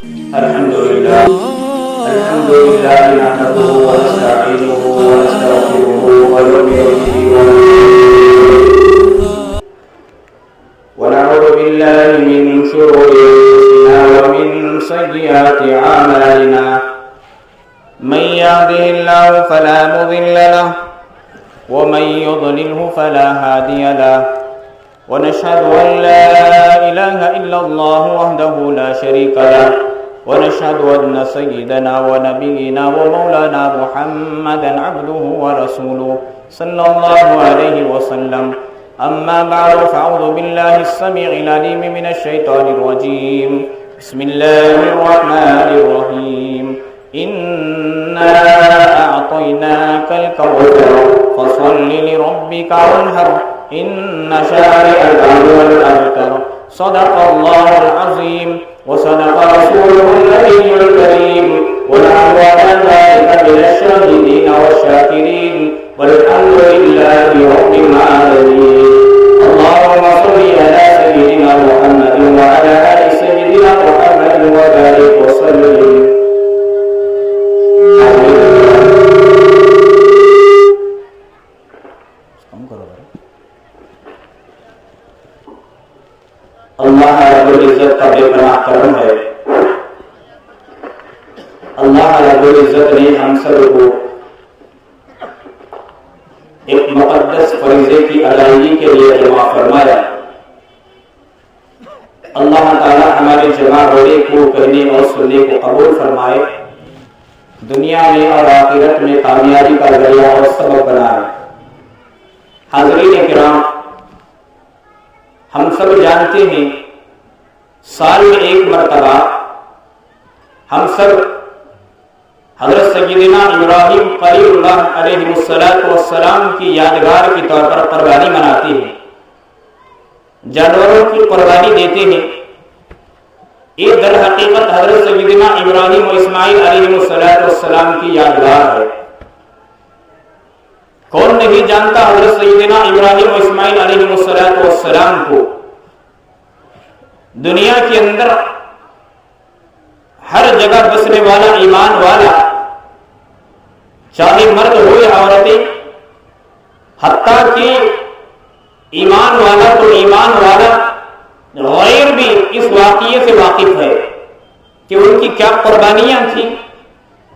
الحمد لله نحمده ونستعينه ونستغفره ونؤمن به ونعوذ بالله من شرور أنفسنا ومن سيئات أعمالنا من يهده الله فلا مضل له ومن يضلله فلا هادي له ونشهد أن لا إله إلا الله وحده لا شريك له ونشهد أن سيدنا ونبينا ومولانا محمدا عبده ورسوله صلى الله عليه وسلم. أما بعد فأعوذ بالله السميع العليم من الشيطان الرجيم. بسم الله الرحمن الرحيم. إنا أعطيناك الكوثر فصل لربك وانحر إن شانئك هو الأبتر. صدق الله العظيم وصدق رسوله النبي الكريم ونحن على ذلك من الشاهدين والشاكرين والحمد لله رب العالمين. اللهم صل على سيدنا محمد وعلى آل سيدنا محمد وبارك وسلم. اللہ رب العزت کا بے پناہ کرم ہے. اللہ رب العزت نے ہم سب کو ایک مقدس فریضے کی ادائیگی کے لیے جمع فرمایا. اللہ تعالی ہمارے جمع ہونے کو کہنے اور سننے کو قبول فرمائے, دنیا میں اور آخرت میں کامیابی کا ذریعہ اور سبب بنائے. حاضرین کرام, ہم سب جانتے ہیں سال میں ایک مرتبہ ہم سب حضرت سیدنا ابراہیم خلیل اللہ علیہ السلام کی یادگار کے طور پر قربانی مناتے ہیں, جانوروں کی قربانی دیتے ہیں. یہ در حقیقت حضرت سیدنا ابراہیم و اسماعیل علیہ السلام کی یادگار ہے. کون نہیں جانتا حضرت سیدنا ابراہیم و اسماعیل علیہ السلام کو. دنیا کے اندر ہر جگہ بسنے والا ایمان والا, چاہے مرد ہو یا عورتیں, حتیٰ کہ ایمان والا تو ایمان والا غیر بھی اس واقعے سے واقف ہے کہ ان کی کیا قربانیاں تھیں.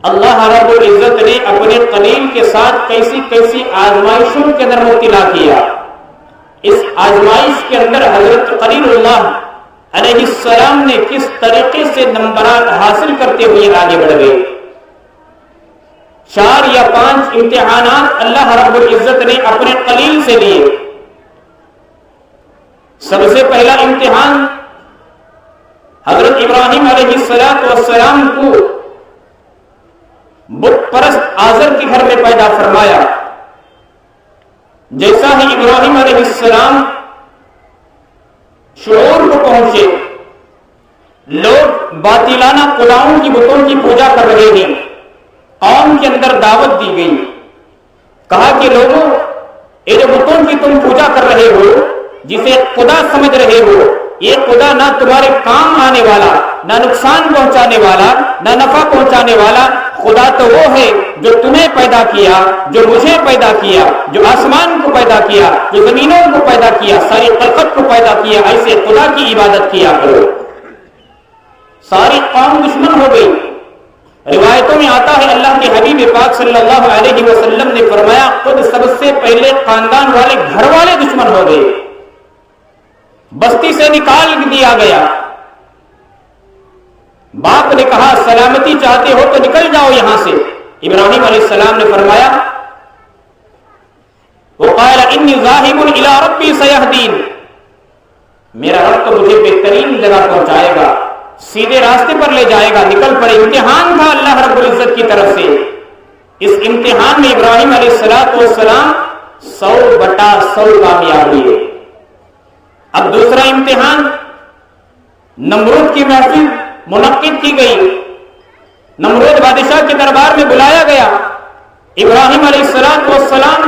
اللہ رب العزت نے اپنے قلیل کے ساتھ کیسی کیسی آزمائشوں کے اندر مبتلا کیا. اس آزمائش کے اندر حضرت خلیل اللہ علیہ السلام نے کس طریقے سے نمبرات حاصل کرتے ہوئے آگے بڑھ گئے. 4 یا 5 امتحانات اللہ رب العزت نے اپنے خلیل سے لیے. سب سے پہلا امتحان حضرت ابراہیم علیہ السلام کو بت پرست آزر کے گھر میں پیدا فرمایا. جیسا ہی ابراہیم علیہ السلام شعور کو پہنچے, لوگ باطلانہ خداؤں کی بتوں کی پوجا کر رہے ہیں. قوم کے اندر دعوت دی گئی, کہا کہ لوگوں, یہ جو بتوں کی تم پوجا کر رہے ہو, جسے خدا سمجھ رہے ہو, یہ خدا نہ تمہارے کام آنے والا, نہ نقصان پہنچانے والا, نہ نفع پہنچانے والا. خدا تو وہ ہے جو تمہیں پیدا کیا, جو مجھے پیدا کیا, جو آسمان کو پیدا کیا, جو زمینوں کو پیدا کیا, ساری خلقت کو پیدا کیا. ایسے خدا کی عبادت کیا کرو. ساری قوم دشمن ہو گئی. روایتوں میں آتا ہے اللہ کے حبیب پاک صلی اللہ علیہ وسلم نے فرمایا خود سب سے پہلے خاندان والے, گھر والے دشمن ہو گئے. بستی سے نکال دیا گیا. باپ نے کہا سلامتی چاہتے ہو تو نکل جاؤ یہاں سے. ابراہیم علیہ السلام نے فرمایا وقال انی ذاہب الی ربی سیہدین, میرا رب تو مجھے بہترین جگہ پہنچائے گا, سیدھے راستے پر لے جائے گا. نکل پڑے. امتحان تھا اللہ رب العزت کی طرف سے. اس امتحان میں ابراہیم علیہ السلام 100/100 کامیاب ہوئے. اب دوسرا امتحان, نمرود کی محفل منعقد کی گئی. نمرود بادشاہ کے دربار میں بلایا گیا. ابراہیم علیہ السلام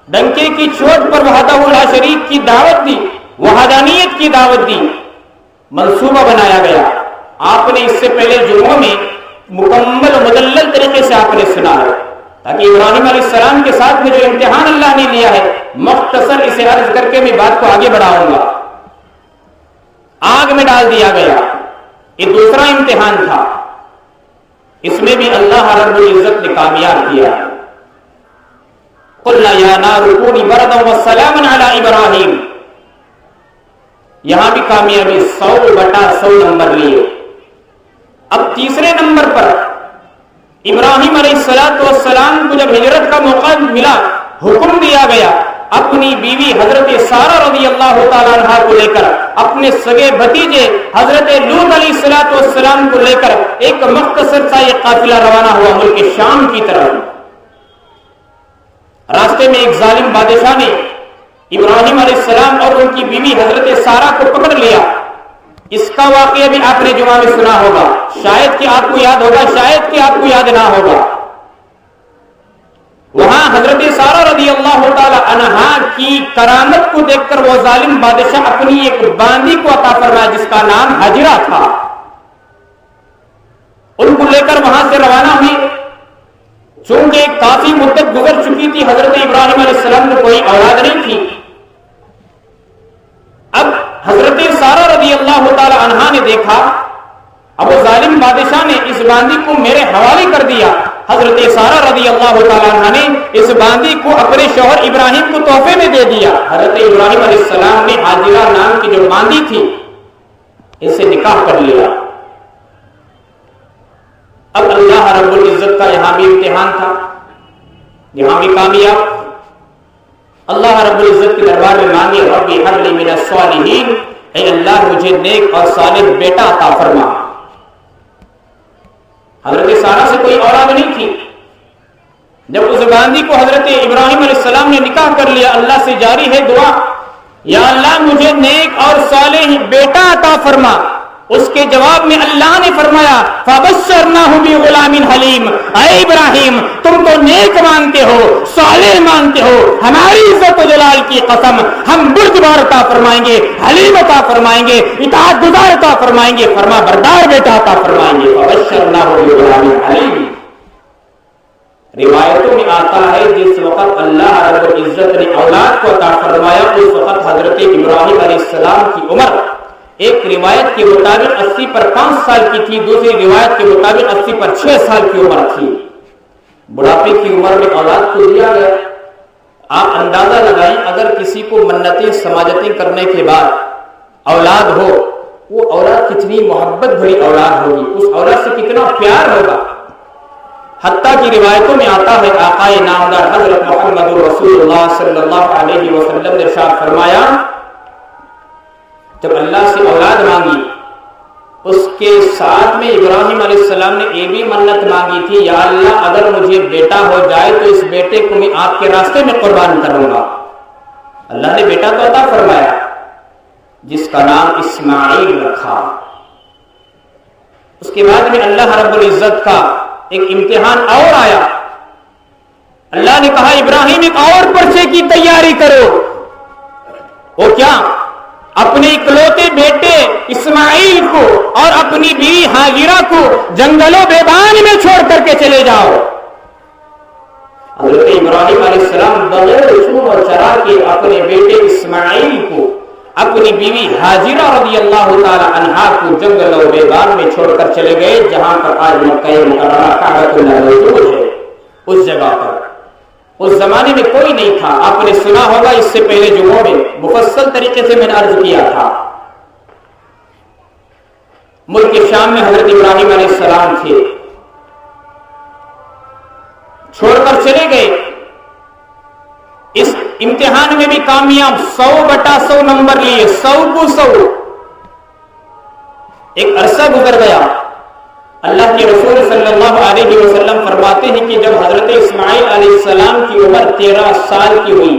ڈنکے کی چوٹ پر وحدہ لا شریک کی دعوت دی, وحدانیت کی دعوت دی. منصوبہ بنایا گیا, آپ نے اس سے پہلے جمعوں میں مکمل و مدلل طریقے سے آپ نے سنا ہے، تاکہ ابراہیم علیہ السلام کے ساتھ میں جو امتحان اللہ نے لیا ہے مختصر اسے عرض کر کے میں بات کو آگے بڑھاؤں گا۔ آگ میں ڈال دیا گیا، یہ دوسرا امتحان تھا، اس میں بھی اللہ رب العزت نے کامیاب کیا۔ قلنا یا نار کونی بردا وسلاما علی ابراہیم، یہاں بھی کامیابی 100/100 نمبر لیے۔ اب تیسرے نمبر پر ابراہیم علیہ السلام کو جب ہجرت کا موقع ملا، حکم دیا گیا اپنی بیوی حضرت سارہ رضی اللہ تعالیٰ عنہ کو لے کر، اپنے سگے بھتیجے حضرت لوط علیہ السلام کو لے کر ایک مختصر سا یہ قافلہ روانہ ہوا ملک شام کی طرف۔ راستے میں ایک ظالم بادشاہ نے ابراہیم علیہ السلام اور ان کی بیوی حضرت سارہ کو پکڑ لیا۔ اس کا واقعہ بھی آپ نے جمعہ میں سنا ہوگا، شاید کہ آپ کو یاد ہوگا، شاید کہ آپ کو یاد نہ ہوگا۔ وہاں حضرت سارہ رضی اللہ تعالی عنہا کی کرامت کو دیکھ کر وہ ظالم بادشاہ اپنی ایک باندی کو عطا فرمایا جس کا نام حجرہ تھا، ان کو لے کر وہاں سے روانہ ہوئی۔ چونکہ کافی مدت گزر چکی تھی، حضرت ابراہیم علیہ السلام کو کوئی اولاد نہیں تھی۔ اب حضرت سارہ رضی اللہ تعالی عنہا نے دیکھا اب وہ ظالم بادشاہ نے اس باندی کو میرے حوالے کر دیا۔ حضرت سارہ رضی اللہ تعالی عنہا نے اس باندی کو اپنے شوہر ابراہیم کو تحفے میں دے دیا۔ حضرت ابراہیم علیہ السلام نے حاجرہ نام کی جو باندی تھی اس سے نکاح کر لیا۔ اب اللہ رب العزت کا یہاں بھی امتحان تھا، یہاں بھی کامیاب۔ اللہ رب العزت کے دربار میں مانگے ربی ہب لی من الصالحین، اے اللہ مجھے نیک اور صالح بیٹا عطا فرما۔ حضرت سارہ سے کوئی اولاد نہیں تھی، جب اس باندی کو حضرت ابراہیم علیہ السلام نے نکاح کر لیا، اللہ سے جاری ہے دعا، یا اللہ مجھے نیک اور صالح بیٹا عطا فرما۔ اس کے جواب میں اللہ نے فرمایا فَبَشَّرْنَاهُ بِغُلَامٍ حَلِيمٍ، اے ابراہیم تم تو نیک مانگتے ہو، صالح مانگتے ہو، ہماری عزت و جلال کی قسم ہم بردبار عطا فرمائیں گے، حلیم عطا فرمائیں گے، اطاعت گزار عطا فرمائیں گے، فرما بردار بیٹا عطا فرمائیں گے۔ فَبَشَّرْنَاهُ بِغُلَامٍ حَلِيمٍ۔ روایتوں میں آتا ہے جس وقت اللہ رب العزت نے اولاد کو عطا فرمایا اس وقت حضرت ابراہیم علیہ السلام کی عمر ایک روایت کے مطابق 80 پر 5 سال کی تھی، دوسری روایت کے مطابق 80 پر 6 سال کی عمر تھی۔ بڑھاپے کی عمر میں اولاد کو دیا گیا۔ آپ اندازہ لگائیں اگر کسی کو منتیں سماجتیں کرنے کے بعد اولاد ہو، وہ اولاد کتنی محبت بھری اولاد ہوگی، اس اولاد سے کتنا پیار ہوگا۔ حتیٰ کی روایتوں میں آتا ہے آقائے نامدار حضرت محمد رسول اللہ صلی اللہ علیہ وسلم نے ارشاد فرمایا جب اللہ سے اولاد مانگی اس کے ساتھ میں ابراہیم علیہ السلام نے یہ بھی منت مانگی تھی، یا اللہ اگر مجھے بیٹا ہو جائے تو اس بیٹے کو میں آپ کے راستے میں قربان کروں گا۔ اللہ نے بیٹا تو عطا فرمایا جس کا نام اسماعیل رکھا۔ اس کے بعد میں اللہ رب العزت کا ایک امتحان اور آیا۔ اللہ نے کہا ابراہیم ایک اور پرچے کی تیاری کرو۔ وہ کیا؟ اپنے اکلوتے بیٹے اسماعیل کو اور اپنی بیوی ہاجرہ کو جنگلوں بیابان میں چھوڑ کر کے چلے جاؤ۔ حضرت ابراہیم علیہ السلام بغیر چور اور چرا کے اپنے بیٹے اسماعیل کو اپنی بیوی ہاجرہ رضی اللہ تعالی عنہا کو جنگلوں بیابان میں چھوڑ کر چلے گئے، جہاں پر آج مکہ مکرمہ کعبۃ اللہ موجود ہے۔ اس جگہ پر اس زمانے میں کوئی نہیں تھا، آپ نے سنا ہوگا اس سے پہلے جمعوں میں مفصل طریقے سے میں نے عرض کیا تھا۔ ملک شام میں حضرت ابراہیم علیہ السلام تھے، چھوڑ کر چلے گئے۔ اس امتحان میں بھی کامیاب 100/100 نمبر لیے، 100 کو 100۔ ایک عرصہ گزر گیا، اللہ کے رسول صلی اللہ علیہ وسلم فرماتے ہیں کہ جب حضرت اسماعیل علیہ السلام کی عمر 13 سال کی ہوئی،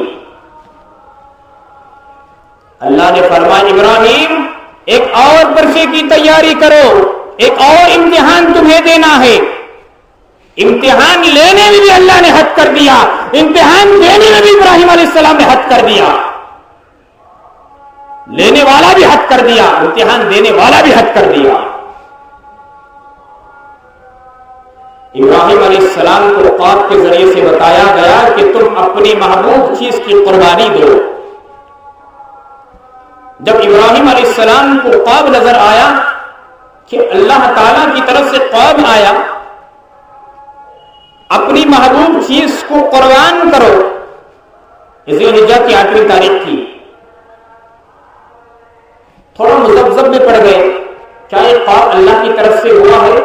اللہ نے فرمایا ابراہیم ایک اور پرچے کی تیاری کرو، ایک اور امتحان تمہیں دینا ہے۔ امتحان لینے میں بھی اللہ نے حد کر دیا، امتحان دینے میں بھی ابراہیم علیہ السلام نے حد کر دیا۔ لینے والا بھی حد کر دیا، امتحان دینے والا بھی حد کر دیا۔ ابراہیم علیہ السلام کو خواب کے ذریعے سے بتایا گیا کہ تم اپنی محبوب چیز کی قربانی دو۔ جب ابراہیم علیہ السلام کو خواب نظر آیا کہ اللہ تعالیٰ کی طرف سے خواب آیا اپنی محبوب چیز کو قربان کرو، ذی الحجہ کی 8ویں تاریخ تھی، تھوڑا مذبذب میں پڑ گئے، کیا یہ خواب اللہ کی طرف سے ہوا ہے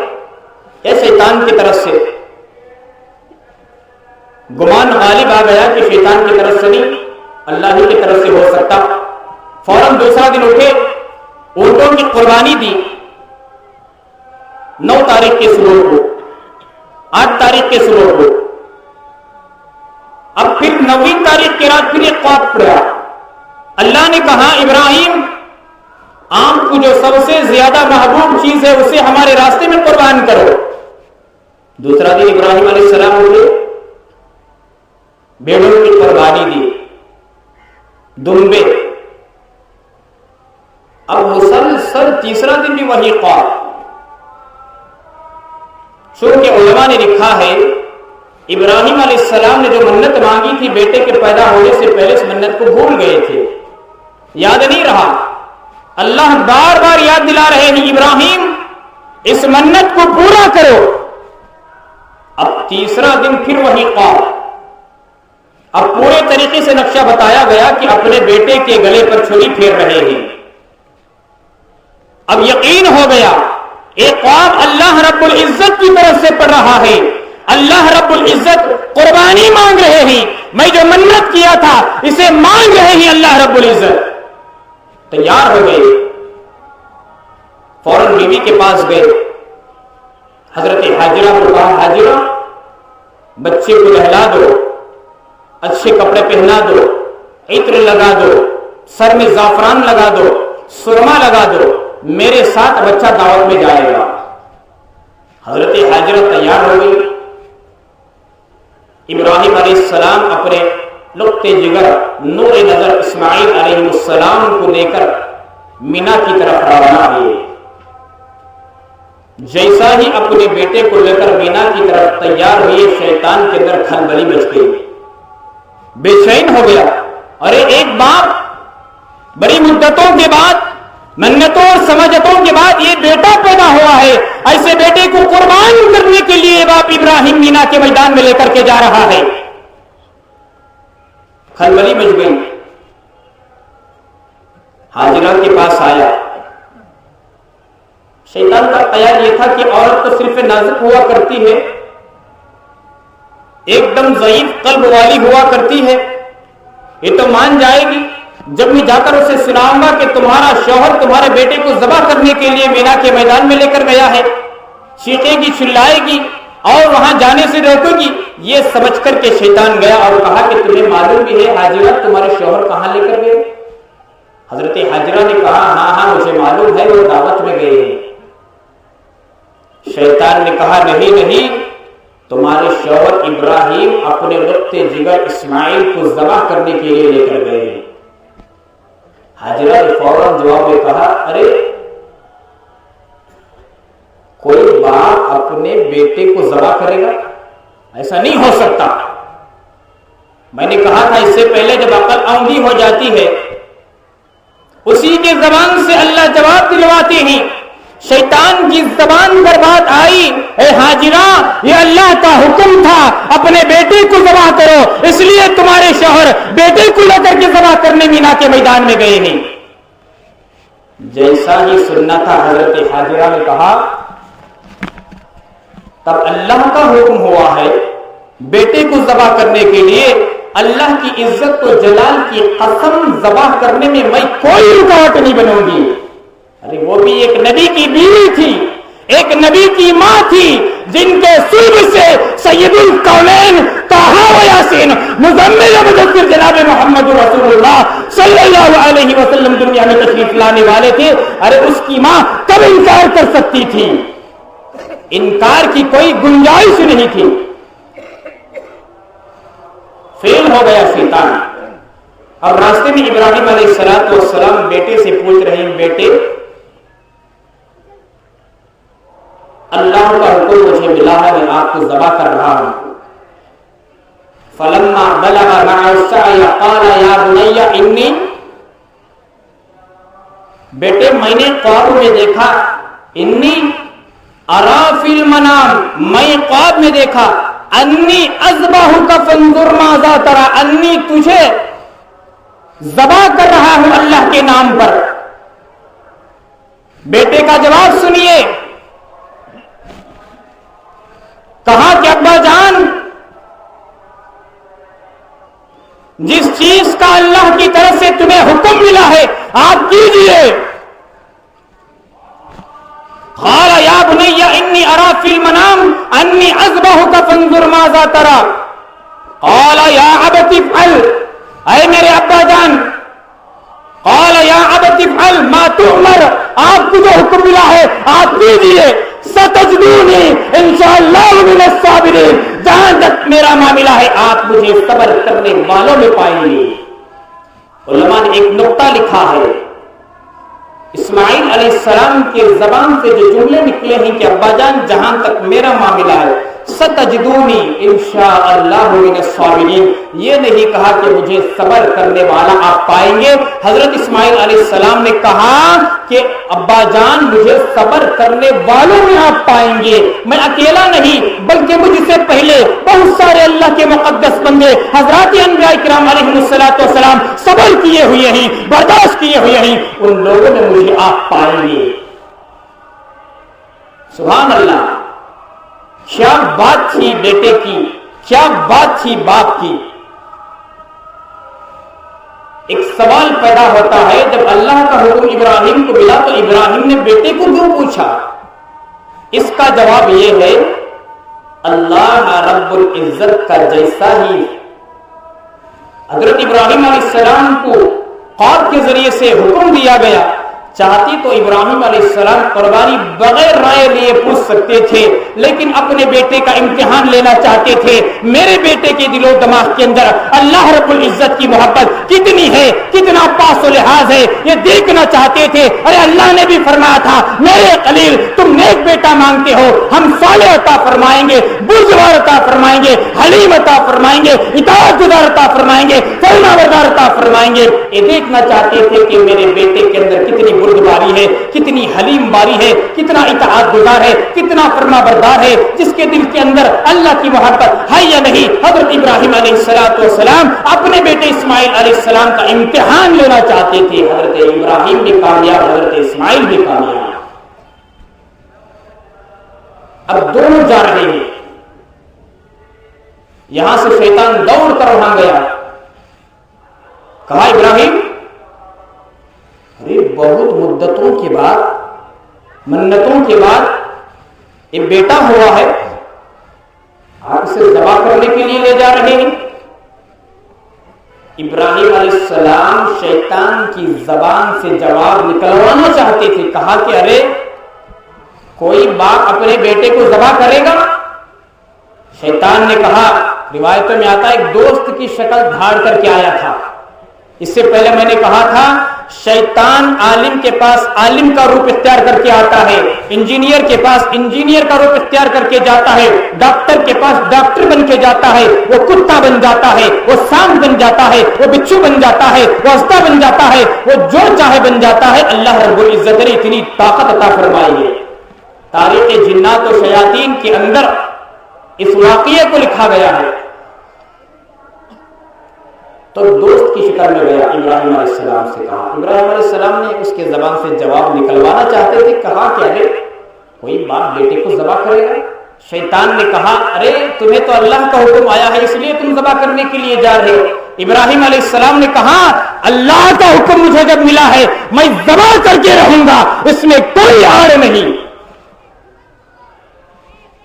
یا شیطان کی طرف سے؟ گمان غالب آ گیا کہ شیطان کی طرف سے نہیں، اللہ ہی کی طرف سے ہو سکتا۔ فوراً دوسرا دن اٹھے، اونٹوں کی قربانی دی 9 تاریخ کے صبح کو، 8 تاریخ کے صبح کو۔ اب پھر 9ویں تاریخ کی رات پھر ایک خواب پڑا، اللہ نے کہا ابراہیم آپ کو جو سب سے زیادہ محبوب چیز ہے اسے ہمارے راستے میں قربان کرو۔ دوسرا دن ابراہیم علیہ السلام اٹھے، بھیڑوں کی قربانی دی، دمبے۔ اب مسلسل تیسرا دن بھی وہی خواب۔ چونکہ علماء نے لکھا ہے ابراہیم علیہ السلام نے جو منت مانگی تھی بیٹے کے پیدا ہونے سے پہلے اس منت کو بھول گئے تھے، یاد نہیں رہا۔ اللہ بار بار یاد دلا رہے ہیں ابراہیم اس منت کو پورا کرو۔ اب تیسرا دن پھر وہی خواب۔ اب پورے طریقے سے نقشہ بتایا گیا کہ اپنے بیٹے کے گلے پر چھری پھیر رہے ہیں۔ اب یقین ہو گیا ایک خواب اللہ رب العزت کی طرف سے پڑھ رہا ہے، اللہ رب العزت قربانی مانگ رہے ہیں، میں جو منت کیا تھا اسے مانگ رہے ہیں اللہ رب العزت۔ تیار ہو گئے، فوراً بیوی کے پاس گئے، حضرت حاجرہ کو کہا حاجرہ بچے کو نہلا دو، اچھے کپڑے پہنا دو، عطر لگا دو، سر میں زعفران لگا دو، سرما لگا دو، میرے ساتھ بچہ دعوت میں جائے گا۔ حضرت حاجرہ تیار ہو گئی۔ ابراہیم علیہ السلام اپنے لقطے جگر نور نظر اسماعیل علیہ السلام کو لے کر مینا کی طرف روانہ ہوئے۔ جیسا ہی اپنے بیٹے کو لے کر مینا کی طرف تیار ہوئے، شیطان کے اندر کھلبلی مچ گئی، بے چین ہو گیا۔ ارے ایک باپ بڑی مدتوں کے بعد، منتوں اور سمجھتوں کے بعد یہ بیٹا پیدا ہوا ہے، ایسے بیٹے کو قربان کرنے کے لیے باپ ابراہیم مینا کے میدان میں لے کر کے جا رہا ہے۔ کھلبلی مچ گئی، حاجرہ کے پاس آیا۔ شیطان کا خیال یہ تھا کہ عورت تو صرف نازک ہوا کرتی ہے، ایک دم ضعیف قلب والی ہوا کرتی ہے، یہ تو مان جائے گی، جب میں جا کر اسے سناؤں گا کہ تمہارا شوہر تمہارے بیٹے کو ذبح کرنے کے لیے مینا کے میدان میں لے کر گیا ہے، چیخے گی، چلائے گی اور وہاں جانے سے روکے گی۔ یہ سمجھ کر کے شیطان گیا اور کہا کہ تمہیں معلوم بھی ہے حاجرہ تمہارے شوہر کہاں لے کر گئے؟ حضرت حاجرہ نے کہا ہاں مجھے معلوم ہے، وہ دعوت میں گئے ہیں۔ شیطان نے کہا نہیں، تمہارے شوہر ابراہیم اپنے لقطے جگر اسماعیل کو ذبح کرنے کے لیے لے کر گئے ہیں۔ حاجرہ نے فوراً جواب میں کہا ارے کوئی باپ اپنے بیٹے کو ذبح کرے گا؟ ایسا نہیں ہو سکتا۔ میں نے کہا تھا اس سے پہلے جب عقل آمدی ہو جاتی ہے اسی کے زبان سے اللہ جواب دلواتے ہیں۔ شیطان کی زبان پر بات آئی، اے حاجرہ یہ اللہ کا حکم تھا اپنے بیٹے کو ذبح کرو، اس لیے تمہارے شوہر بیٹے کو لے کر کے ذبح کرنے مینا کے میدان میں گئے ہیں۔ جیسا ہی سننا تھا حضرت حاجرہ نے کہا تب اللہ کا حکم ہوا ہے بیٹے کو ذبح کرنے کے لیے، اللہ کی عزت و جلال کی قسم ذبح کرنے میں میں کوئی رکاوٹ نہیں بنوں گی۔ ارے وہ بھی ایک نبی کی بیوی تھی، ایک نبی کی ماں تھی، جن کے سلب سے سید الکونین طٰہٰ و یاسین مزمل و مدثر جناب محمد رسول اللہ صلی اللہ علیہ وسلم دنیا میں تشریف لانے والے تھے۔ ارے اس کی ماں کب انکار کر سکتی تھی؟ انکار کی کوئی گنجائش نہیں تھی۔ فیل ہو گیا شیطان۔ اب راستے میں ابراہیم علیہ السلام بیٹے سے پوچھ رہے ہیں بیٹے اللہ کا حکم مجھے ملا ہے، میں آپ کو ذبح کر رہا ہوں۔ فلما بلغ معه السعي قال يا بني انی، بیٹے میں نے خواب میں دیکھا، انی ارا فی المنام، میں خواب میں دیکھا، انی اذبحک فانظر ماذا ترى، انی تجھے ذبح کر رہا ہوں اللہ کے نام پر۔ بیٹے کا جواب سنیے، کہا کہ ابا جان جس چیز کا اللہ کی طرف سے تمہیں حکم ملا ہے آپ کیجئے۔ قال یا بنی انی ارا فی المنام انی اذبحک فانظر ماذا ترى، قال یا ابت افعل، اے میرے ابا جان، قال یا ابت افعل ما تؤمر، آپ کو جو حکم ملا ہے آپ کیجئے، ستجدونی انشاءاللہ من الصابرین، جہاں تک میرا معاملہ ہے آپ مجھے صبر کرنے والوں میں پائیں گے۔ علماء نے ایک نقطہ لکھا ہے، اسماعیل علیہ السلام کے زبان سے جو جملے نکلے ہیں کہ ابا جان جہاں تک میرا معاملہ ہے ستجدونی انشاءاللہ من الصابرین، یہ نہیں کہا کہ مجھے صبر کرنے والا آپ پائیں گے۔ حضرت اسماعیل علیہ السلام نے کہا کہ ابا جان مجھے صبر کرنے والوں میں آپ پائیں گے، میں اکیلا نہیں بلکہ مجھ سے پہلے بہت سارے اللہ کے مقدس بندے حضرات انبیاء کرام علیہم السلام صبر کیے ہوئے ہیں، برداشت کیے ہوئے ہیں، ان لوگوں میں مجھے آپ پائیں گے۔ سبحان اللہ، کیا بات تھی بیٹے کی، کیا بات تھی باپ کی۔ ایک سوال پیدا ہوتا ہے، جب اللہ کا حکم ابراہیم کو ملا تو ابراہیم نے بیٹے کو کیوں پوچھا؟ اس کا جواب یہ ہے، اللہ رب العزت کا جیسا ہی حضرت ابراہیم علیہ السلام کو خواب کے ذریعے سے حکم دیا گیا، چاہتی تو ابراہیم علیہ السلام قربانی بغیر رائے لیے پوچھ سکتے تھے، لیکن اپنے بیٹے کا امتحان لینا چاہتے تھے، میرے بیٹے کے دل و دماغ کے اندر اللہ رب العزت کی محبت کتنی ہے، کتنا پاس و لحاظ ہے، یہ دیکھنا چاہتے تھے۔ ارے اللہ نے بھی فرمایا تھا میرے خلیل تم نیک بیٹا مانگتے ہو، ہم صالح عطا فرمائیں گے، بردبار عطا فرمائیں گے، حلیم عطا فرمائیں گے، اطاعت گزار عطا فرمائیں گے، فرما بردار عطا فرمائیں گے۔ یہ دیکھنا چاہتے تھے کہ میرے بیٹے کے اندر کتنی بردباری ہے، کتنی حلیم باری ہے، کتنا اطاعت گزار ہے، کتنا فرما بردار ہے، جس کے دل کے اندر اللہ کی محبت ہے یا نہیں۔ حضرت ابراہیم علیہ السلام اپنے بیٹے اسماعیل علیہ السلام کا امتحان لینا چاہتے تھے، حضرت ابراہیم بھی کامیاب، حضرت اسماعیل بھی کامیاب۔ اب دونوں جا رہے ہیں، یہاں سے شیطان دوڑ کر وہاں گیا، کہا ابراہیم بہت مدتوں کے بعد، منتوں کے بعد ایک بیٹا ہوا ہے، آپ اسے ذبح کرنے کے لیے لے جا رہے ہیں۔ ابراہیم علیہ السلام شیطان کی زبان سے جواب نکلوانا چاہتے تھے، کہا کہ ارے کوئی باپ اپنے بیٹے کو ذبح کرے گا؟ شیطان نے کہا، روایتوں میں آتا ہے ایک دوست کی شکل دھاڑ کر کے آیا تھا۔ اس سے پہلے میں نے کہا تھا شیطان عالم کے پاس عالم کا روپ اختیار کر کے آتا ہے، انجینئر کے پاس انجینئر کا روپ اختیار کر کے جاتا ہے، ڈاکٹر کے پاس ڈاکٹر بن کے جاتا ہے، وہ کتا بن جاتا ہے، وہ سانپ بن جاتا ہے، وہ بچھو بن جاتا ہے، وہ ہستا بن جاتا ہے، وہ جو چاہے بن جاتا ہے۔ اللہ رب العزت نے اتنی طاقت عطا فرمائی ہے۔ تاریخ جنات و شیاطین کے اندر اس واقعے کو لکھا گیا ہے۔ تو دوست کی شکل میں گیا، ابراہیم علیہ السلام سے کہا، ابراہیم علیہ السلام نے اس کے زبان سے جواب نکلوانا چاہتے تھے، کہا کہ ارے کوئی باپ بیٹے کو ذبح کرے گا؟ شیطان نے کہا ارے تمہیں تو اللہ کا حکم آیا ہے اس لیے تم ذبح کرنے کے لیے جا رہے ہو۔ ابراہیم علیہ السلام نے کہا اللہ کا حکم مجھے جب ملا ہے میں ذبح کر کے رہوں گا، اس میں کوئی آڑ نہیں۔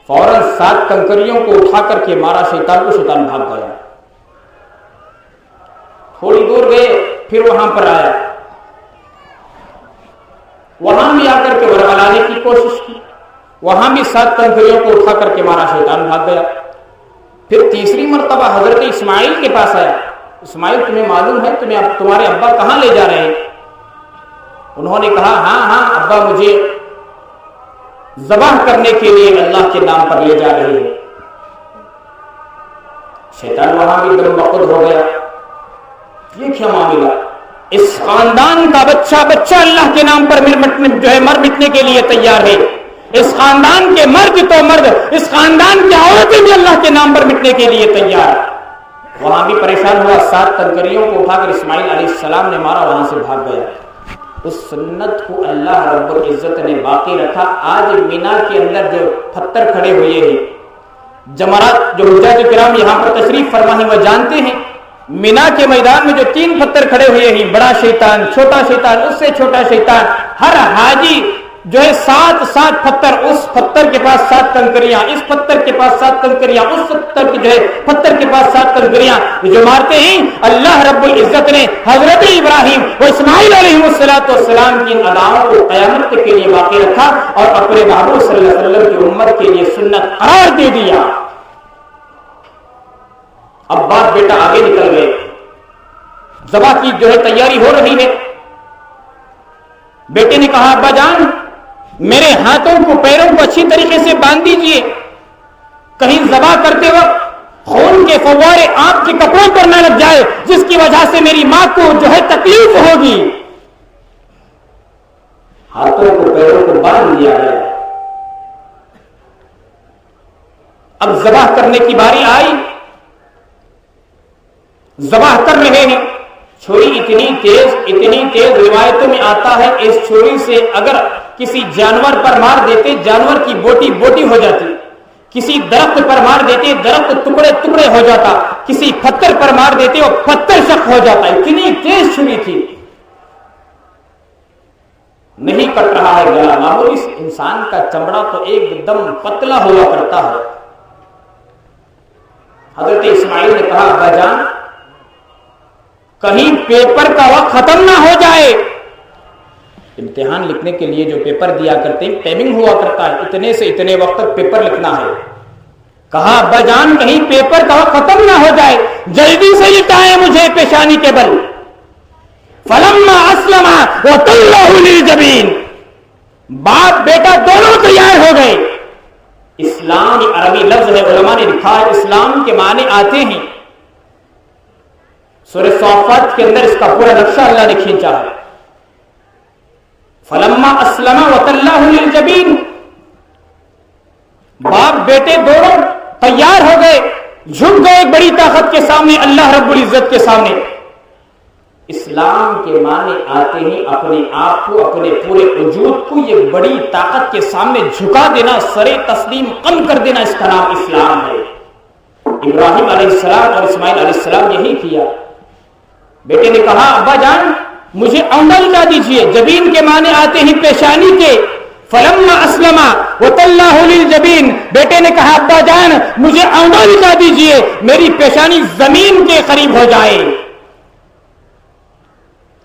فوراً 7 کنکریوں کو اٹھا کر کے مارا شیطان کو، شیطان بھاگ گیا۔ تھوڑی دور گئے، پھر وہاں پر آیا، وہاں بھی آ کر کے ورگلانے کی کوشش کی، وہاں بھی 7 کنکریوں کو اٹھا کر کے مارا، شیطان بھاگ گیا۔ پھر تیسری مرتبہ حضرت اسماعیل کے پاس آیا، اسماعیل تمہیں معلوم ہے تمہارے ابا کہاں لے جا رہے ہیں؟ انہوں نے کہا ہاں ابا مجھے ذبح کرنے کے لیے اللہ کے نام پر لے جا رہے ہیں. شیطان وہاں بھی دم بخود ہو گیا. یہ کیا معاملہ؟ اس خاندان کا بچہ اللہ کے نام پر مر مٹنے کے لیے تیار ہے. اس خاندان کے مرد تو مرد، اس خاندان کی عورتیں بھی اللہ کے نام پر مٹنے کے لیے تیار. وہاں بھی پریشان ہوا. 7 تنکریوں کو اٹھا کر اسماعیل علیہ السلام نے مارا، وہاں سے بھاگ گیا. اس سنت کو اللہ رب العزت نے باقی رکھا. آج مینا کے اندر جو پتھر کھڑے ہوئے ہیں، جمرات، جو حجاج کرام یہاں پر تشریف فرما ہے وہ جانتے ہیں، مینا کے میدان میں جو 3 پتھر کھڑے ہوئے ہیں، بڑا شیطان، چھوٹا شیطان، اس سے چھوٹا شیطان، ہر حاجی جو ہے 7 پتھر، اس پتھر کے پاس 7 کنکریاں، اس پتھر کے پاس 7 کنکریاں، اس پتھر کے پاس 7 کنکریاں جو مارتے ہیں. اللہ رب العزت نے حضرت ابراہیم و اسماعیل علیہ السلام کی ان اداؤں کو قیامت کے لیے باقی رکھا اور اپنے محبوب صلی اللہ علیہ وسلم کی امت کے لیے سنت قرار دے دیا. اب باپ بیٹا آگے نکل گئے. ذبح کی جو ہے تیاری ہو رہی ہے. بیٹے نے کہا ابا جان میرے ہاتھوں کو پیروں کو اچھی طریقے سے باندھ دیجئے، کہیں ذبح کرتے وقت خون کے فوارے آپ کے کپڑوں پر نہ لگ جائے جس کی وجہ سے میری ماں کو جو ہے تکلیف ہوگی. ہاتھوں کو پیروں کو باندھ دیا گیا. اب ذبح کرنے کی باری آئی. ذبح کر رہے ہیں. چھری اتنی تیز روایتوں میں آتا ہے اس چھری سے اگر کسی جانور پر مار دیتے جانور کی بوٹی ہو جاتی، کسی درخت پر مار دیتے درخت ٹکڑے ہو جاتا، کسی پتھر پر مار دیتے وہ پتھر شق ہو جاتا. اتنی تیز چھری تھی. نہیں کٹ رہا ہے گلا. معمولی انسان کا چمڑا تو ایک دم پتلا ہوا کرتا ہے. حضرت اسماعیل نے کہا ابا جان کہیں پیپر کا وقت ختم نہ ہو جائے. امتحان لکھنے کے لیے جو پیپر دیا کرتے ہیں ٹائمنگ ہوا کرتا ہے، اتنے سے اتنے وقت تک پیپر لکھنا ہے. کہا ابا جان کہیں پیپر کا وقت ختم نہ ہو جائے، جلدی سے لٹائیں مجھے پیشانی کے بل. فلما اسلم وتلہ للجبین. باپ بیٹا دونوں تیار ہو گئے. اسلام عربی لفظ ہے، علماء نے لکھا ہے اسلام کے معنی آتے ہیں. سورہ صافات کے اندر اس کا پورا نقشہ اللہ نے کھینچا ہے. فلما اسلم وتلہ للجبین. باپ بیٹے دونوں تیار ہو گئے، جھک گئے ایک بڑی طاقت کے سامنے، اللہ رب العزت کے سامنے. اسلام کے معنی آتے ہیں اپنے آپ کو، اپنے پورے وجود کو یہ بڑی طاقت کے سامنے جھکا دینا، سرے تسلیم کم کر دینا، اس کا نام اسلام ہے. ابراہیم علیہ السلام اور اسماعیل علیہ السلام یہی کیا. بیٹے نے کہا ابا جان مجھے اونڈا لٹا دیجئے. جبین کے معنی آتے ہیں پیشانی کے. فلما اسلم وتلہ للجبین. بیٹے نے کہا ابا جان مجھے اونڈا لٹا دیجئے، میری پیشانی زمین کے قریب ہو جائے.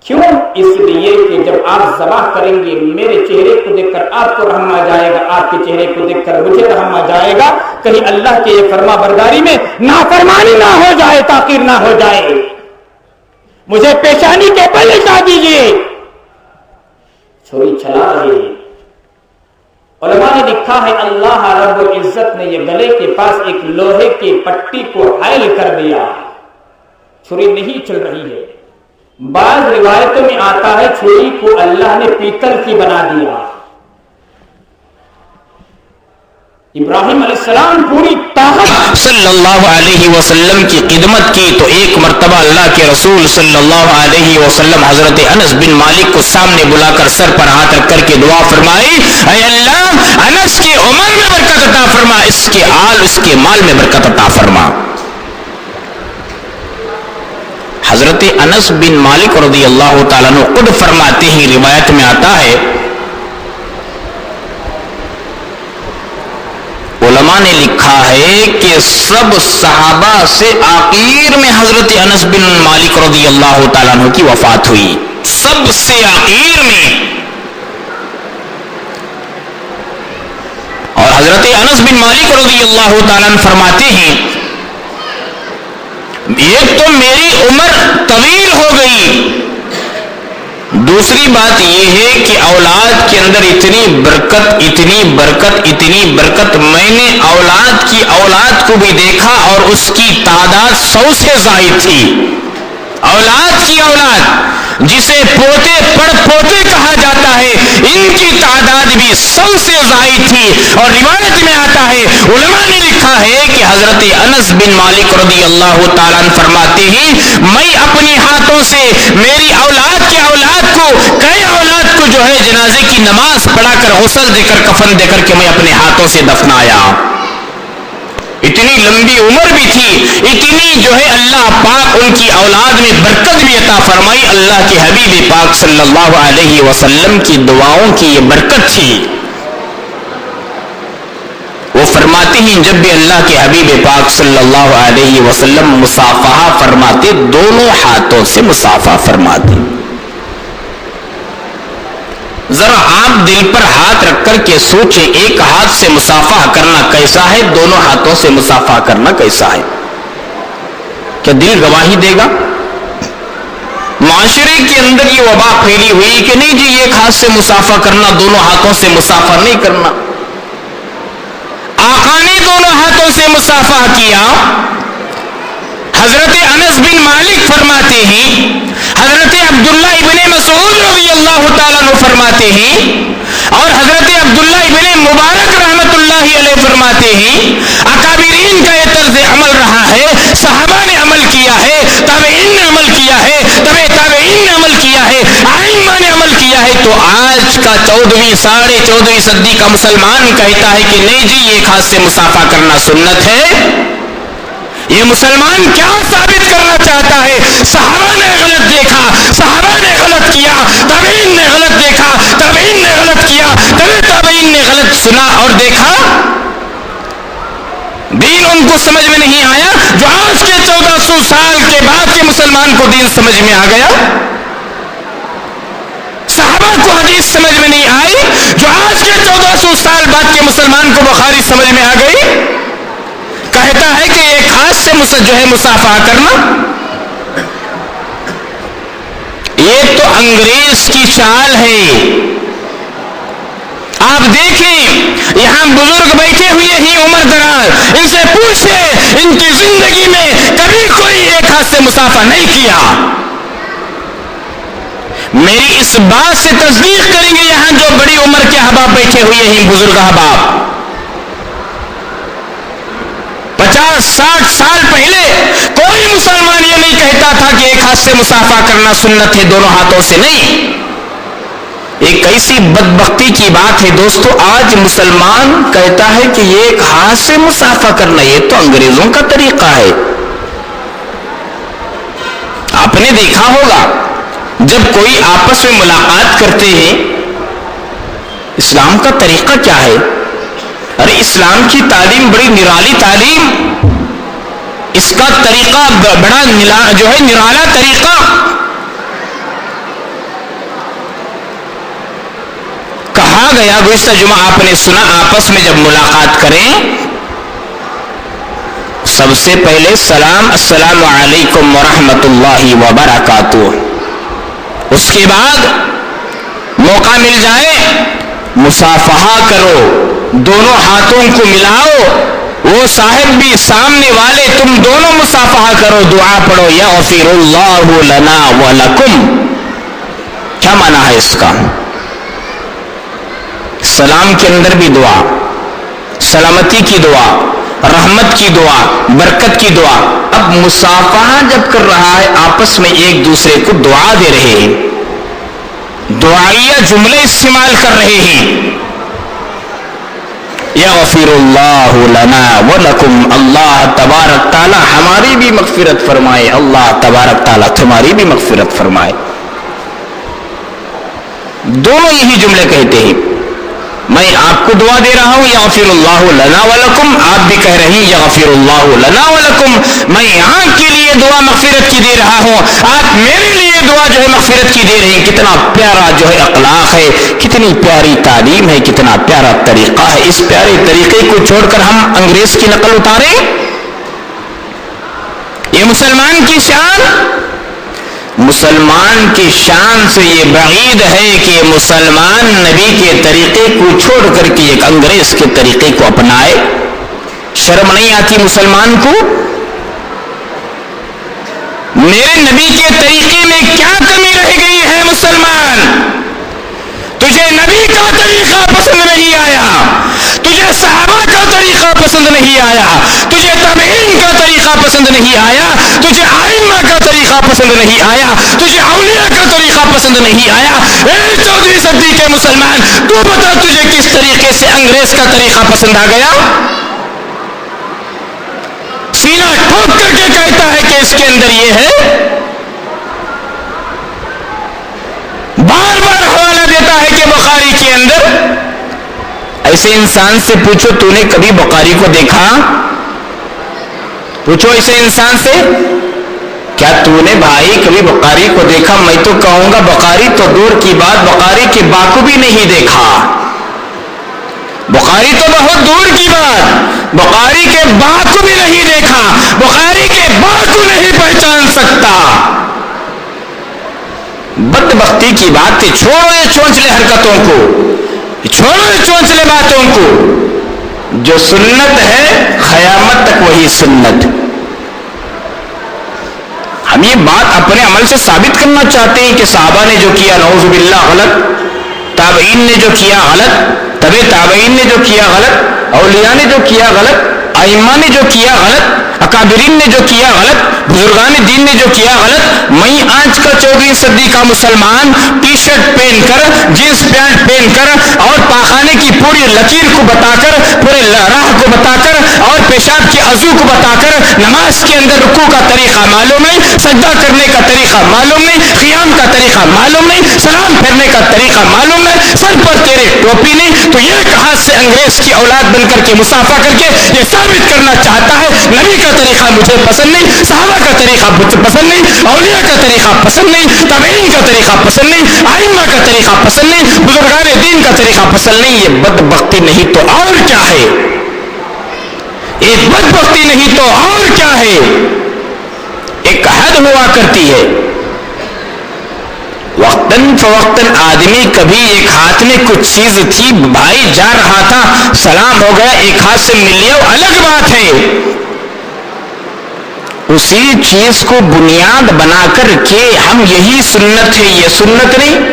کیوں؟ اس لیے کہ جب آپ ذبح کریں گے میرے چہرے کو دیکھ کر آپ کو رحم آ جائے گا، آپ کے چہرے کو دیکھ کر مجھے رحم آ جائے گا. کہیں اللہ کے یہ فرما برداری میں نافرمانی نہ ہو جائے، تاخیر نہ ہو جائے. مجھے پیشانی کے بل لٹا دیجئے. چھری چلا رہے ہیں. علماء نے لکھا ہے اللہ رب العزت نے یہ گلے کے پاس ایک لوہے کی پٹی کو حائل کر دیا. چھری نہیں چل رہی ہے. بعض روایتوں میں آتا ہے چھری کو اللہ نے پیتل کی بنا دیا. ابراہیم علیہ السلام پوری طاقت صلی اللہ علیہ وسلم کی خدمت کی تو ایک مرتبہ اللہ کے رسول صلی اللہ علیہ وسلم حضرت انس بن مالک کو سامنے بلا کر سر پر ہاتھ رکھ کر کے دعا فرمائی، اے اللہ انس کی عمر میں برکت عطا فرما، اس کے آل اس کے مال میں برکت عطا فرما. حضرت انس بن مالک رضی اللہ تعالیٰ عنہ خود فرماتے ہیں، روایت میں آتا ہے علماء نے لکھا ہے کہ سب صحابہ سے آخر میں حضرت انس بن مالک رضی اللہ تعالیٰ عنہ کی وفات ہوئی. سب سے آخر میں. اور حضرت انس بن مالک رضی اللہ تعالیٰ عنہ فرماتے ہیں ایک تو میری عمر طویل ہو گئی، دوسری بات یہ ہے کہ اولاد کے اندر اتنی برکت میں نے اولاد کو بھی دیکھا اور اس کی تعداد 100 سے زائد تھی. اولاد جسے پوتے پڑ پوتے کہا جاتا ہے، ان کی تعداد بھی 100 سے زائد تھی. اور روایت میں آتا ہے، علماء نے لکھا ہے کہ حضرت انس بن مالک رضی اللہ تعالیٰ عنہ فرماتے ہیں، میں اپنے ہاتھوں سے میری اولاد کو کئی اولاد کو جو ہے جنازے کی نماز پڑھا کر غسل دے کر کفن دے کر کے میں اپنے ہاتھوں سے دفنایا. اتنی لمبی عمر بھی تھی، اتنی جو ہے اللہ پاک ان کی اولاد میں برکت بھی عطا فرمائی. اللہ کے حبیب پاک صلی اللہ علیہ وسلم کی دعاؤں کی یہ برکت تھی. وہ فرماتے ہیں جب بھی اللہ کے حبیب پاک صلی اللہ علیہ وسلم مصافحہ فرماتے، دونوں ہاتھوں سے مصافحہ فرماتے. ذرا آپ دل پر ہاتھ رکھ کر کے سوچیں، ایک ہاتھ سے مصافحہ کرنا کیسا ہے، دونوں ہاتھوں سے مصافحہ کرنا کیسا ہے؟ کیا دل گواہی دے گا؟ معاشرے کے اندر یہ وبا پھیلی ہوئی کہ نہیں جی ایک ہاتھ سے مصافحہ کرنا، دونوں ہاتھوں سے مصافحہ نہیں کرنا. آقا نے دونوں ہاتھوں سے مصافحہ کیا. حضرت انس بن مالک فرماتے ہیں، حضرت عبداللہ ابن مسعود رضی اللہ تعالیٰ عنہ فرماتے ہیں، اور حضرت عبداللہ ابن مبارک رحمت اللہ علیہ فرماتے ہیں، اکابرین کا یہ طرز عمل رہا ہے، صحابہ نے عمل کیا ہے، تابعین نے عمل کیا ہے، تابعین نے عمل کیا ہے، ائمہ نے عمل کیا ہے. تو آج کا 14ویں صدی کا مسلمان کہتا ہے کہ نہیں جی ایک ہاتھ سے مصافحہ کرنا سنت ہے. یہ مسلمان کیا ثابت کرنا چاہتا ہے؟ صحابہ نے غلط دیکھا، صحابہ نے غلط کیا، تابعین نے غلط دیکھا، تابعین نے غلط کیا، تابعین نے غلط سنا اور دیکھا. دین ان کو سمجھ میں نہیں آیا جو آج کے 1400 سال کے بعد کے مسلمان کو دین سمجھ میں آ گیا. صحابہ کو حدیث سمجھ میں نہیں آئی جو آج کے 1400 سال بعد کے مسلمان کو بخاری سمجھ میں آ گئی. کہتا ہے کہ ایک ہاتھ سے جو ہے مصافحہ کرنا، یہ تو انگریز کی چال ہے. آپ دیکھیں یہاں بزرگ بیٹھے ہوئے ہیں عمر دراز، ان سے پوچھیں ان کی زندگی میں کبھی کوئی ایک ہاتھ سے مصافحہ نہیں کیا. میری اس بات سے تصدیق کریں گے یہاں جو بڑی عمر کے احباب بیٹھے ہوئے ہیں، بزرگ احباب. 50-60 سال پہلے کوئی مسلمان یہ نہیں کہتا تھا کہ ایک ہاتھ سے مصافحہ کرنا سنت ہے، دونوں ہاتھوں سے نہیں. ایک ایسی بدبختی کی بات ہے دوستو، آج مسلمان کہتا ہے کہ یہ ایک ہاتھ سے مصافحہ کرنا یہ تو انگریزوں کا طریقہ ہے. آپ نے دیکھا ہوگا جب کوئی آپس میں ملاقات کرتے ہیں، اسلام کا طریقہ کیا ہے؟ ارے اسلام کی تعلیم بڑی نرالی تعلیم، اس کا طریقہ بڑا جو ہے نرالا طریقہ. کہا گیا گزشتہ جمعہ آپ نے سنا، آپس میں جب ملاقات کریں سب سے پہلے سلام، السلام علیکم ورحمۃ اللہ وبرکاتہ. اس کے بعد موقع مل جائے مصافحہ کرو، دونوں ہاتھوں کو ملاؤ، وہ صاحب بھی سامنے والے، تم دونوں مصافحہ کرو، دعا پڑھو، یغفر اللہ لنا ولکم. کیا معنی ہے اس کا؟ سلام کے اندر بھی دعا، سلامتی کی دعا، رحمت کی دعا، برکت کی دعا. اب مصافحہ جب کر رہا ہے آپس میں ایک دوسرے کو دعا دے رہے ہیں، دعائیہ جملے استعمال کر رہے ہیں. یغفر اللہ لنا ولکم، اللہ تبارک تعالی ہماری بھی مغفرت فرمائے، اللہ تبارک تعالی تمہاری بھی مغفرت فرمائے. دونوں یہی جملے کہتے ہیں. میں آپ کو دعا دے رہا ہوں یغفر اللہ لنا ولکم، آپ بھی کہہ رہے ہیں یغفر اللہ لنا ولکم. میں یہاں کے لیے دعا مغفرت کی دے رہا ہوں، آپ میرے لیے دعا جو ہے مغفرت کی دے رہے ہیں. کتنا پیارا جو ہے اخلاق ہے، کتنی پیاری تعلیم ہے، کتنا پیارا طریقہ ہے. اس پیارے طریقے کو چھوڑ کر ہم انگریز کی نقل اتاریں؟ یہ مسلمان کی شان. مسلمان کی شان سے یہ بعید ہے کہ مسلمان نبی کے طریقے کو چھوڑ کر کے ایک انگریز کے طریقے کو اپنائے. شرم نہیں آتی مسلمان کو؟ میرے نبی کے طریقے میں کیا کمی رہ گئی ہے مسلمان؟ تجھے نبی کا طریقہ پسند نہیں آیا، تجھے صحابہ کا طریقہ پسند نہیں آیا، تجھے تابعین کا طریقہ پسند نہیں آیا، تجھے ائمہ کا طریقہ پسند نہیں آیا، تجھے اولیاء کا طریقہ پسند نہیں آیا. اے 14ویں صدی کے مسلمان، تو بتا تجھے کس طریقے سے انگریز کا طریقہ پسند آ گیا؟ سینہ ٹھوک کر کے کہتا ہے کہ اس کے اندر یہ ہے، بار بار حوالہ دیتا ہے کہ بخاری کے اندر. ایسے انسان سے پوچھو تو نے کبھی بخاری کو دیکھا؟ پوچھو ایسے انسان سے، کیا تو نے بھائی کبھی بخاری کو دیکھا؟ میں تو کہوں گا بخاری تو دور کی بات، بخاری کے با کو بھی نہیں دیکھا. بخاری تو بہت دور کی بات، بخاری کے با کو بھی نہیں دیکھا، بخاری کے با کو نہیں پہچان سکتا. بدبختی کی بات ہے. چھوڑو یہ چونچلے حرکتوں کو، چھوڑو یہ چونچلے باتوں کو. جو سنت ہے قیامت تک وہی سنت. ہم یہ بات اپنے عمل سے ثابت کرنا چاہتے ہیں کہ صحابہ نے جو کیا نعوذ باللہ غلط، تابعین نے جو کیا غلط، تبع تابعین نے جو کیا غلط، اولیاء نے جو کیا غلط، ائمہ نے جو کیا غلط، اکابرین نے جو کیا غلط، بزرگان دین نے جو کیا غلط. میں آج کا 14ویں صدی کا مسلمان ٹی شرٹ پہن کر، جینس پینٹ پہن کر اور پاخانے کی پوری لکیر کو بتا کر، پورے راہ کو بتا کر اور پیشاب کے عضو کو بتا کر نماز کے اندر رکوع کا طریقہ معلوم نہیں، سجدہ کرنے کا طریقہ معلوم نہیں، قیام کا طریقہ معلوم نہیں، سلام پھیرنے کا طریقہ معلوم نہیں، سر پر تیرے ٹوپی نہیں، تو یہ کہاں سے انگریز کی اولاد بن کر کے مسافہ کر کے یہ ثابت کرنا چاہتا ہے نبی کا طریقہ مجھے پسند نہیں، صحابہ کا طریقہ مجھے پسند نہیں، اولیاء کا طریقہ پسند نہیں، تابعین کا طریقہ پسند نہیں، ائمہ کا طریقہ پسند نہیں، بزرگان دین کا طریقہ پسند نہیں. یہ بدبختی نہیں تو اور کیا ہے؟ یہ بدبختی نہیں تو اور کیا ہے؟ ایک حد ہوا کرتی ہے. وقتاً فوقتاً آدمی کبھی ایک ہاتھ میں کچھ چیز تھی، بھائی جا رہا تھا، سلام ہو گیا، ایک ہاتھ سے مل لیا، وہ الگ بات ہے. اسی چیز کو بنیاد بنا کر کے ہم یہی سنت ہے، یہ سنت نہیں.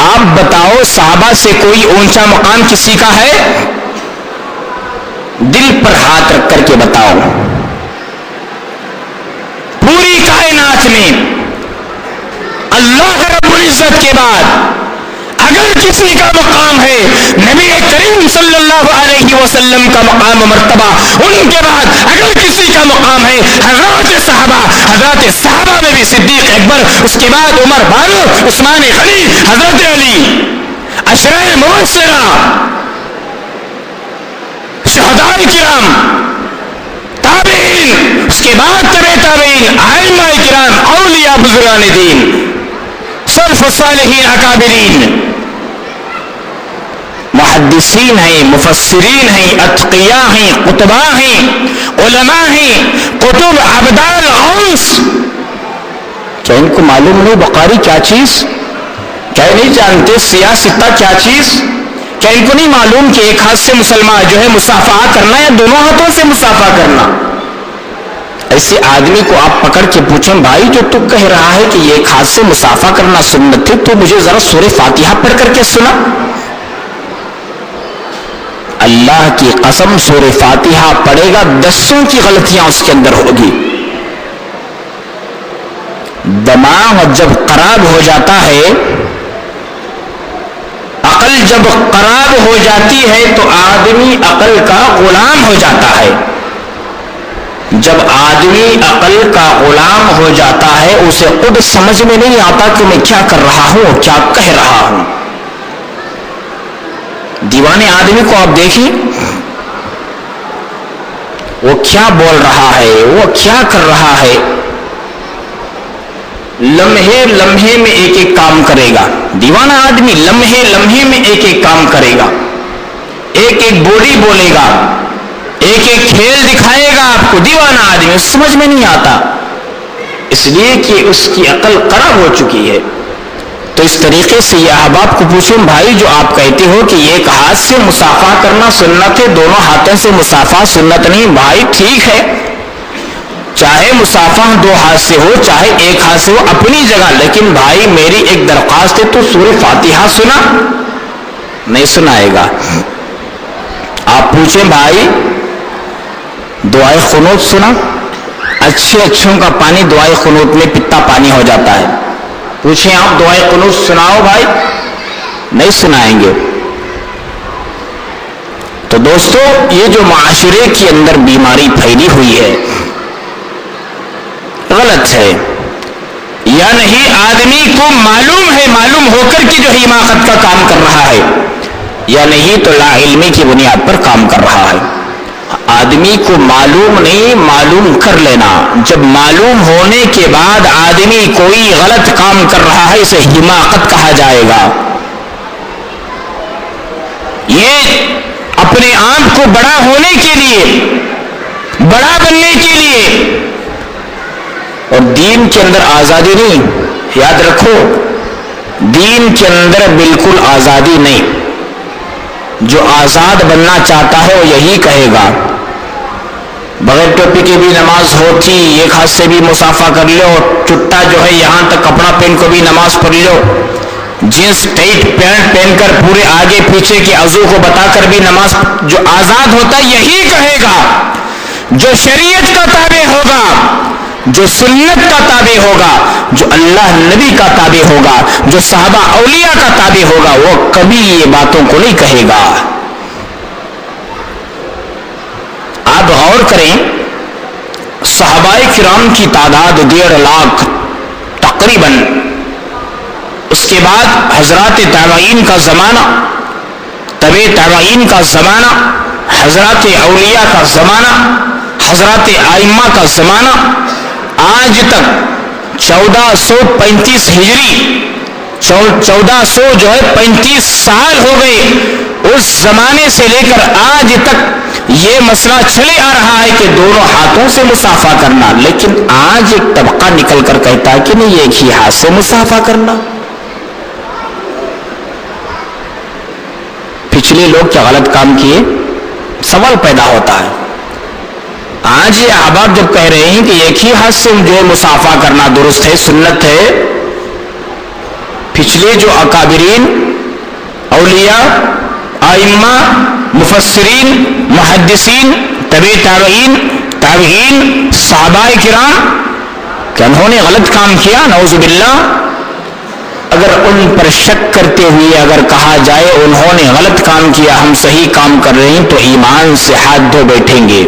آپ بتاؤ صحابہ سے کوئی اونچا مقام کسی کا ہے؟ دل پر ہاتھ رکھ کر کے بتاؤ. پوری کائنات میں اللہ رب العزت کے بعد اگر کسی کا مقام ہے، نبی کریم صلی اللہ علیہ وسلم کا مقام و مرتبہ. ان کے بعد اگر کسی کا مقام ہے، حضرات صحابہ میں بھی صدیق اکبر، اس کے بعد عمر فاروق، عثمان غنی، حضرت علی، عشرہ مبشرہ، شہداء کرام، تابعین، اس کے بعد تبع تابعین، ائمہ کرام، اولیاء، بزرگان دین، سلف صالحین، اکابرین، محدثین ہیں، مفسرین ہیں، اتقیاء ہیں، قطباء ہیں، علماء ہیں، قطب، عبدال، غوث. کیا ان کو معلوم نہیں بخاری کیا چیز؟ کیا نہیں جانتے سیاستہ کیا چیز؟ کیا ان کو نہیں معلوم کہ ایک ہاتھ سے مسلمان جو ہے مصافحہ کرنا یا دونوں ہاتھوں سے مصافحہ کرنا؟ ایسے آدمی کو آپ پکڑ کے پوچھیں، بھائی جو تو کہہ رہا ہے کہ یہ ایک ہاتھ سے مصافحہ کرنا سنت ہے، تو مجھے ذرا سورہ فاتحہ پڑھ کر کے سنا. اللہ کی قسم سورہ فاتحہ پڑھے گا، 10 کی غلطیاں اس کے اندر ہوگی. دماغ جب خراب ہو جاتا ہے، عقل جب خراب ہو جاتی ہے تو آدمی عقل کا غلام ہو جاتا ہے. جب آدمی عقل کا غلام ہو جاتا ہے، اسے خود سمجھ میں نہیں آتا کہ میں کیا کر رہا ہوں اور کیا کہہ رہا ہوں. دیوانے آدمی کو آپ دیکھیں، وہ کیا بول رہا ہے، وہ کیا کر رہا ہے. لمحے لمحے میں ایک ایک کام کرے گا. دیوانہ آدمی لمحے لمحے میں ایک ایک کام کرے گا، ایک ایک بولی بولے گا، ایک ایک کھیل دکھائے گا آپ کو. دیوانہ آدمی سمجھ میں نہیں آتا. اس لیے کہ اس کی عقل خراب ہو چکی ہے. تو اس طریقے سے یہ احباب کو پوچھیں بھائی جو آپ کہتے ہو کہ ایک ہاتھ سے مصافحہ کرنا سنت ہے, دونوں ہاتھوں سے مصافحہ سنت نہیں. بھائی ٹھیک ہے, چاہے مصافحہ دو ہاتھ سے ہو چاہے ایک ہاتھ سے ہو اپنی جگہ, لیکن بھائی میری ایک درخواست ہے تو سورہ فاتحہ سنا نہیں سنائے گا. آپ پوچھیں بھائی دعائے قنوت سنا, اچھے اچھوں کا پانی دعائے قنوت میں پتا پانی ہو جاتا ہے. پوچھیں آپ دعائے قنوت سناؤ بھائی, نہیں سنائیں گے. تو دوستو یہ جو معاشرے کے اندر بیماری پھیلی ہوئی ہے غلط ہے یا نہیں؟ آدمی کو معلوم ہے, معلوم ہو کر کہ جو حماقت کا کام کر رہا ہے یا نہیں تو لا علمی کی بنیاد پر کام کر رہا ہے. آدمی کو معلوم نہیں, معلوم کر لینا. جب معلوم ہونے کے بعد آدمی کوئی غلط کام کر رہا ہے اسے حماقت کہا جائے گا. یہ اپنے آپ کو بڑا ہونے کے لیے, بڑا بننے کے لیے, اور دین کے اندر آزادی نہیں. یاد رکھو دین کے اندر بالکل آزادی نہیں. جو آزاد بننا چاہتا ہے وہ یہی کہے گا بغیر ٹوپی کے بھی نماز ہوتی, ایک ہاتھ سے بھی مصافحہ کر لو, چٹا جو ہے یہاں تک کپڑا پہن کو بھی نماز پڑھ لو, جینس ٹائٹ پینٹ پہن کر پورے آگے پیچھے کے عضو کو بتا کر بھی نماز. جو آزاد ہوتا ہے یہی کہے گا. جو شریعت کا تابع ہوگا, جو سنت کا تابع ہوگا, جو اللہ نبی کا تابع ہوگا, جو صحابہ اولیاء کا تابع ہوگا, وہ کبھی یہ باتوں کو نہیں کہے گا. آپ غور کریں صحابہ کرام کی تعداد 1.5 لاکھ تقریباً. اس کے بعد حضرات تابعین کا زمانہ, تبع تابعین کا زمانہ, حضرات اولیاء کا زمانہ, حضرات ائمہ کا زمانہ, آج تک 1435 ہجری 1400 جو ہے 35 سال ہو گئے. اس زمانے سے لے کر آج تک یہ مسئلہ چلے آ رہا ہے کہ دونوں ہاتھوں سے مصافحہ کرنا, لیکن آج ایک طبقہ نکل کر کہتا ہے کہ نہیں ایک ہی ہاتھ سے مصافحہ کرنا. پچھلے لوگ کیا غلط کام کیے؟ سوال پیدا ہوتا ہے. آج یہ احباب جب کہہ رہے ہیں کہ ایک ہی ہاتھ سے جو مصافحہ کرنا درست ہے, سنت ہے, پچھلے جو اکابرین, اولیاء, ائمہ, مفسرین, محدثین, تبع تابعین, تابعین, صحابہ کرام, کہ انہوں نے غلط کام کیا؟ نعوذ باللہ. اگر ان پر شک کرتے ہوئے اگر کہا جائے انہوں نے غلط کام کیا ہم صحیح کام کر رہے ہیں تو ایمان سے ہاتھ دھو بیٹھیں گے.